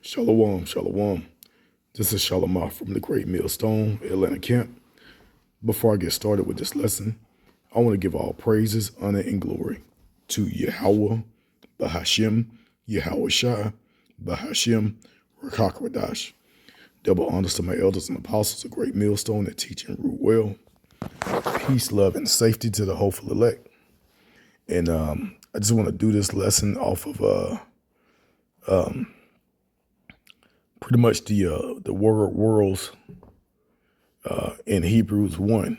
Shalom, shalom. This is Shalomah from the Great Millstone, Atlanta Camp. Before I get started with this lesson, I want to give all praises, honor, and glory to Yahweh, Bahashim, Yahweh Shai, Bahashim, Rakakwadash. Double honors to my elders and apostles of Great Millstone that teach and root well. Peace, love, and safety to the hopeful elect. And I just want to do this lesson off of pretty much the word worlds in Hebrews 1,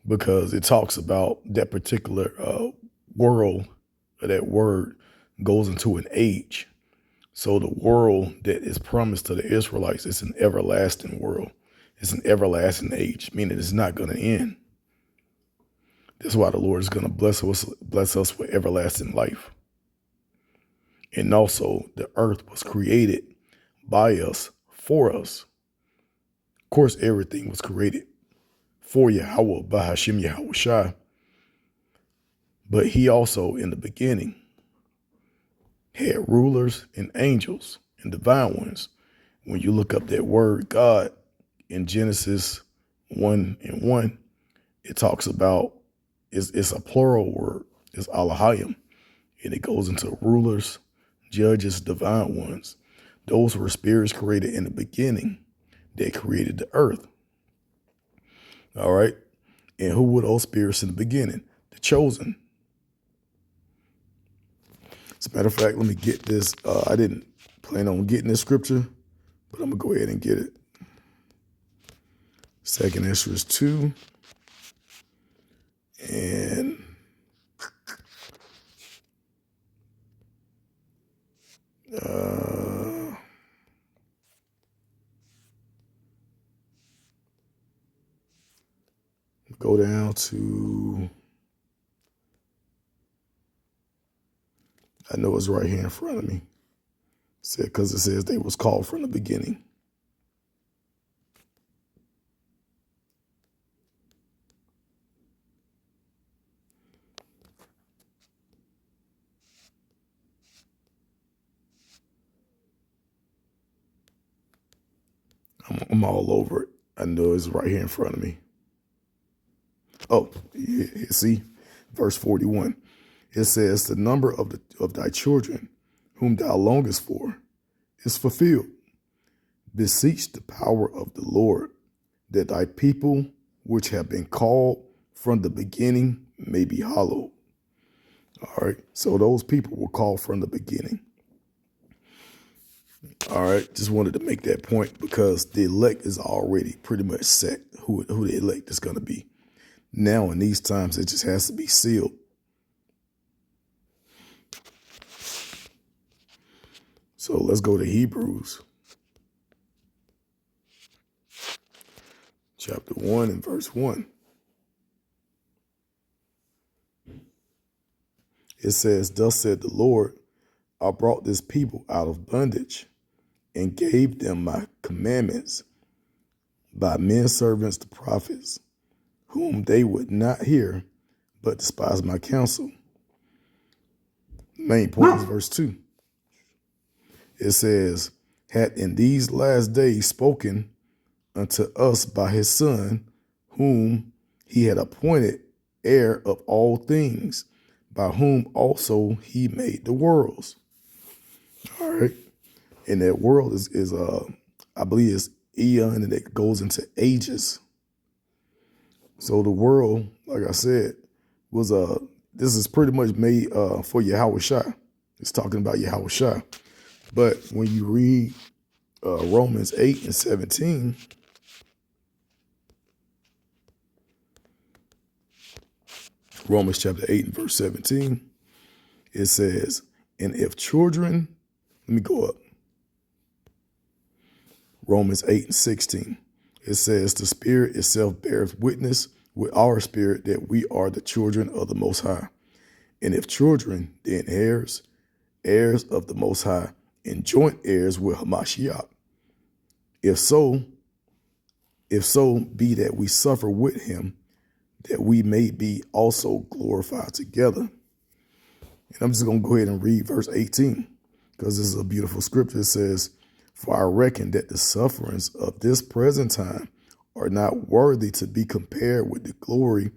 because it talks about that particular world, or that word goes into an age. So the world that is promised to the Israelites is an everlasting world. It's an everlasting age, meaning it's not going to end. That's why the Lord is going to bless us with everlasting life. And also the earth was created by us, for us. Of course, everything was created for Yahweh, Bahashim Yahweh Shai. But he also, in the beginning, had rulers and angels and divine ones. When you look up that word God in Genesis 1:1, it talks about, it's a plural word, it's Elohim, and it goes into rulers, judges, divine ones. Those were spirits created in the beginning that created the earth. All right. And who were those spirits in the beginning? The chosen. As a matter of fact, let me get this. I didn't plan on getting this scripture, but I'm going to go ahead and get it. 2nd Ezra 2. And go down to, I know it's right here in front of me. Because it says they was called from the beginning. I'm all over it. I know it's right here in front of me. Oh, yeah, see, verse 41. It says, the number of thy children, whom thou longest for, is fulfilled. Beseech the power of the Lord, that thy people, which have been called from the beginning, may be hallowed. All right, so those people were called from the beginning. All right, just wanted to make that point because the elect is already pretty much set who the elect is going to be. Now, in these times, it just has to be sealed. So let's go to Hebrews chapter 1 and verse 1. It says, thus said the Lord, I brought this people out of bondage and gave them my commandments by men servants the prophets, whom they would not hear, but despise my counsel. Main point is verse 2. It says, had in these last days spoken unto us by his Son, whom he had appointed heir of all things, by whom also he made the worlds. All right. And that world is I believe it's eon, and it goes into ages. So the world, like I said, was this is pretty much made for Yahweh Shai. It's talking about Yahweh Shai. But when you read Romans 8 and 17, Romans chapter 8 and verse 17, it says, and if children, let me go up. Romans 8 and 16, it says, the Spirit itself bears witness with our spirit that we are the children of the Most High. And if children, then heirs, heirs of the Most High, and joint heirs with Hamashiach. If so be that we suffer with him, that we may be also glorified together. And I'm just going to go ahead and read verse 18, because this is a beautiful scripture. It says, For I reckon that the sufferings of this present time are not worthy to be compared with the glory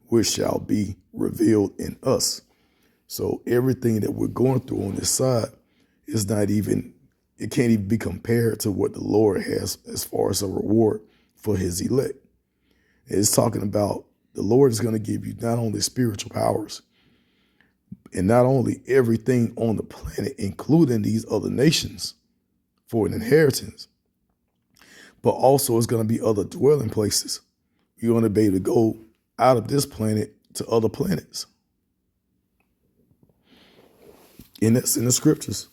which shall be revealed in us. So everything that we're going through on this side is not even, it can't even be compared to what the Lord has as far as a reward for his elect. It's talking about the Lord is going to give you not only spiritual powers and not only everything on the planet, including these other nations for an inheritance, but also it's going to be other dwelling places. You're going to be able to go out of this planet to other planets. And that's in the scriptures.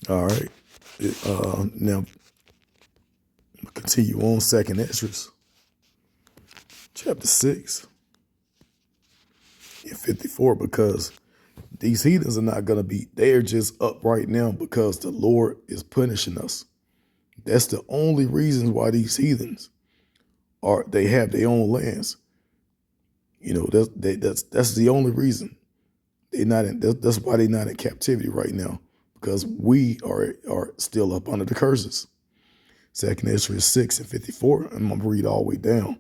All right. Now, continue on 2nd Esdras, chapter 6 and 54, because these heathens are not going to be, they're just up right now because the Lord is punishing us. That's the only reason why these heathens they have their own lands. You know, that's the only reason. That's why they're not in captivity right now, because we are still up under the curses. 2nd Esdras 6 and 54, I'm going to read all the way down.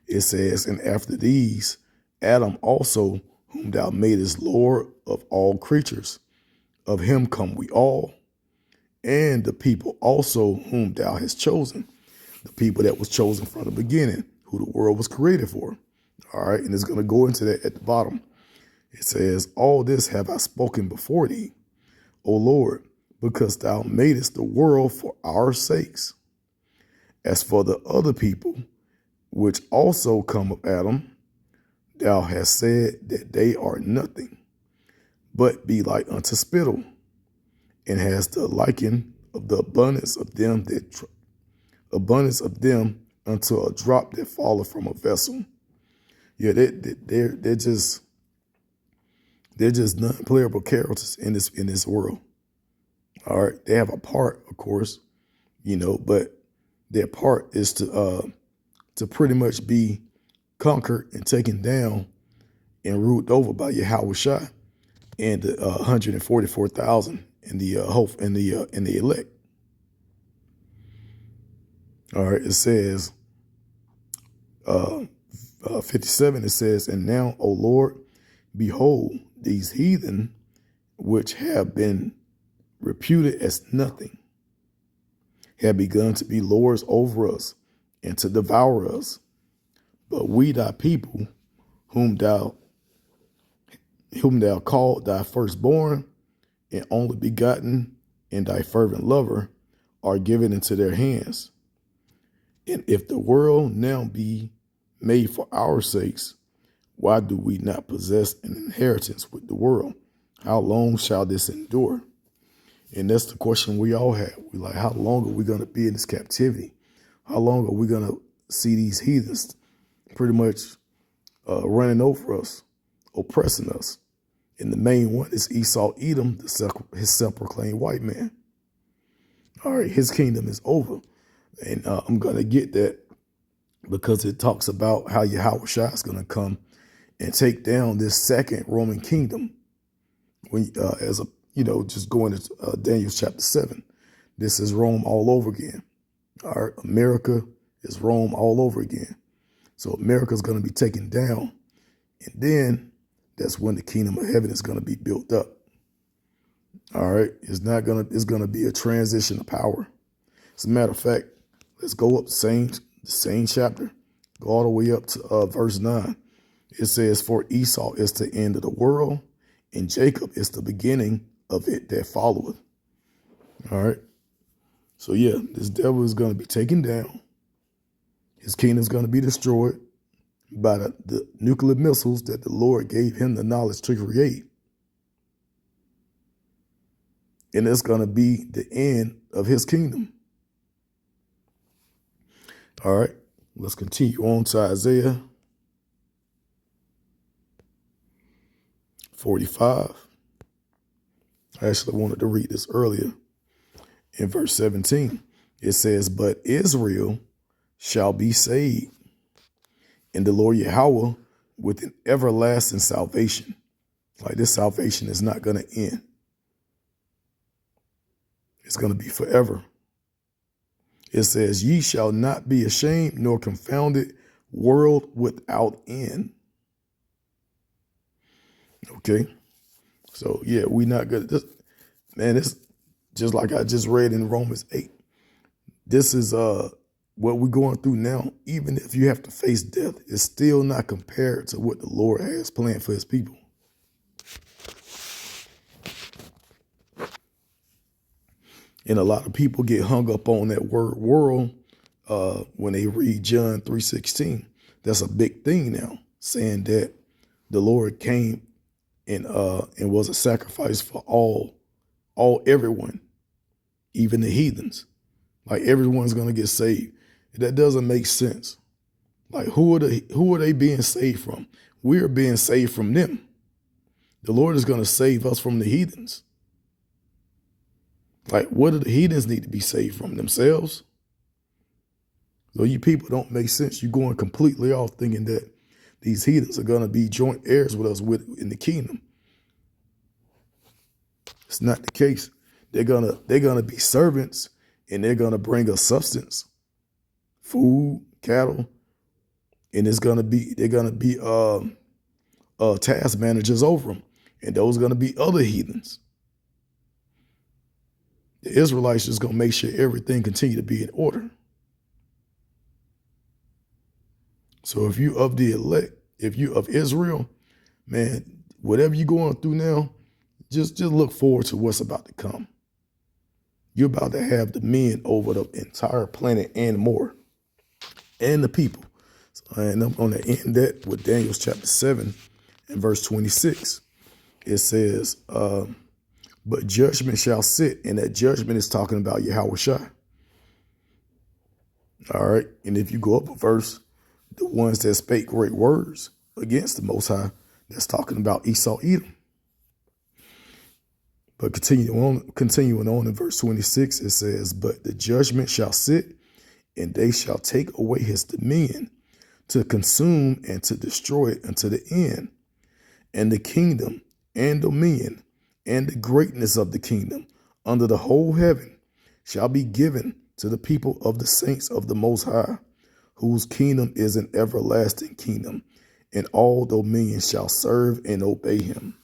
It says, and after these, Adam also, whom thou madest Lord of all creatures, of him come we all, and the people also whom thou hast chosen, the people that was chosen from the beginning, who the world was created for. All right, and it's going to go into that at the bottom. It says, all this have I spoken before thee, O Lord, because thou madest the world for our sakes. As for the other people, which also come of Adam, thou hast said that they are nothing, but be like unto spittle, and has the liking of the abundance of them unto a drop that falleth from a vessel. Yeah, they're just non-playable characters in this world. All right, they have a part, of course, you know, but their part is to pretty much be conquered and taken down and ruled over by Yahweh Shai and the 144,000 in the hope in the elect. All right, it says 57. It says, and now, O Lord, behold, these heathen which have been reputed as nothing have begun to be lords over us and to devour us. But we, thy people, whom thou called thy firstborn and only begotten and thy fervent lover, are given into their hands. And if the world now be made for our sakes, why do we not possess an inheritance with the world? How long shall this endure? And that's the question we all have. We like, how long are we going to be in this captivity? How long are we going to see these heathens pretty much running over us, oppressing us? And the main one is Esau Edom, his self-proclaimed white man. All right, his kingdom is over. And I'm going to get that because it talks about how Yahweh Shai is going to come and take down this second Roman kingdom. When just going to Daniel chapter 7, this is Rome all over again. All right, America is Rome all over again. So America is going to be taken down, and then that's when the kingdom of heaven is going to be built up. All right, it's going to be a transition of power. As a matter of fact, let's go up the same chapter, go all the way up to verse 9. It says, for Esau is the end of the world, and Jacob is the beginning of it that followeth. All right. So yeah, this devil is going to be taken down. His kingdom is going to be destroyed by the nuclear missiles that the Lord gave him the knowledge to create. And it's going to be the end of his kingdom. All right, let's continue on to Isaiah 45. I actually wanted to read this earlier. In verse 17, it says, but Israel shall be saved, and the Lord Yahweh with an everlasting salvation. Like, this salvation is not going to end. It's going to be forever. It says, ye shall not be ashamed nor confounded, world without end. Okay. So yeah, we not good. Man, it's just like I just read in Romans 8. This is what we're going through now. Even if you have to face death, it's still not compared to what the Lord has planned for his people. And a lot of people get hung up on that word world when they read John 3:16. That's a big thing now, saying that the Lord came and was a sacrifice for everyone, even the heathens. Like everyone's gonna get saved. That doesn't make sense. Like who are they being saved from? We are being saved from them. The Lord is gonna save us from the heathens. Like, what do the heathens need to be saved from? Themselves? So you people don't make sense. You're going completely off thinking that these heathens are going to be joint heirs with us in the kingdom. It's not the case. They're gonna be servants, and they're gonna bring us substance, food, cattle, and they're gonna be task managers over them, and those are gonna be other heathens. The Israelites just gonna make sure everything continue to be in order. So if you of the elect, if you of Israel, man, whatever you're going through now, just look forward to what's about to come. You're about to have dominion over the entire planet and more, and the people. And I'm going to end that with Daniel chapter 7 and verse 26. It says, but judgment shall sit, and that judgment is talking about Yahushua. All right. And if you go up a verse, the ones that spake great words against the Most High, that's talking about Esau, Edom. But continuing on in verse 26, it says, but the judgment shall sit, and they shall take away his dominion to consume and to destroy it unto the end. And the kingdom and dominion and the greatness of the kingdom under the whole heaven shall be given to the people of the saints of the Most High, whose kingdom is an everlasting kingdom, and all dominion shall serve and obey him.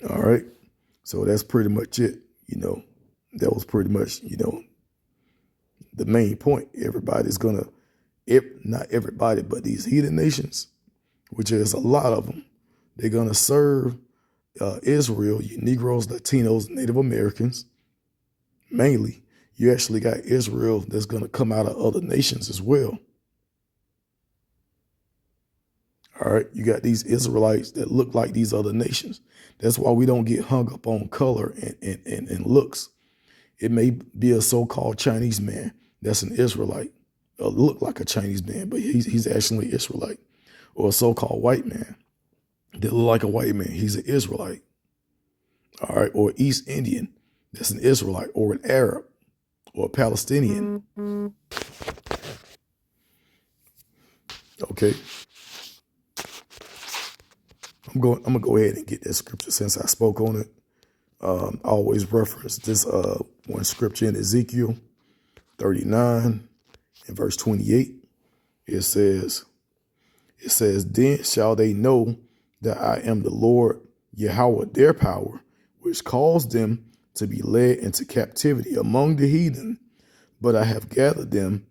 All right. So that's pretty much it. That was pretty much, the main point. Everybody's gonna, not everybody, but these heathen nations, which is a lot of them, they're gonna serve Israel, you Negroes, Latinos, Native Americans, mainly. You actually got Israel that's going to come out of other nations as well. All right, you got these Israelites that look like these other nations. That's why we don't get hung up on color and looks. It may be a so-called Chinese man that's an Israelite, or look like a Chinese man, but he's actually Israelite, or a so-called white man that look like a white man. He's an Israelite. All right. Or East Indian. That's an Israelite, or an Arab, or a Palestinian. Okay. I'm gonna go ahead and get that scripture since I spoke on it. I always reference this one scripture in Ezekiel 39 and verse 28. It says, then shall they know that I am the Lord Yahweh, their power, which caused them to be led into captivity among the heathen, but I have gathered them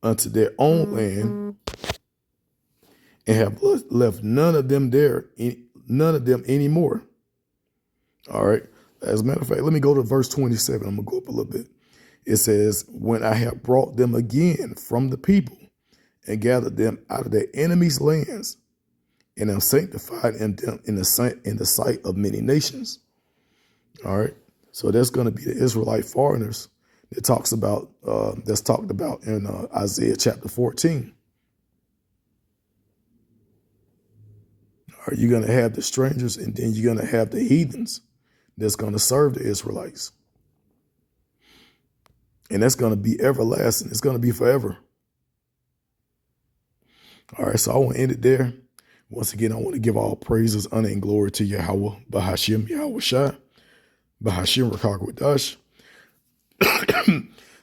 unto their own land, and have left none of them anymore. All right. As a matter of fact, let me go to verse 27. I'm gonna go up a little bit. It says, when I have brought them again from the people and gathered them out of their enemies' lands, and am sanctified in them in the sight of many nations. All right. So that's going to be the Israelite foreigners that talked about in Isaiah chapter 14. Are you going to have the strangers, and then you're going to have the heathens that's going to serve the Israelites. And that's going to be everlasting. It's going to be forever. All right, so I want to end it there. Once again, I want to give all praises, honor, and glory to Yahweh, Bahashim, Yahushua, Bahashim, Rakak Wadash.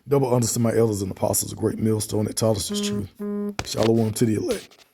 Double understand my elders and apostles, a great millstone that taught us this truth. Shalom to the elect.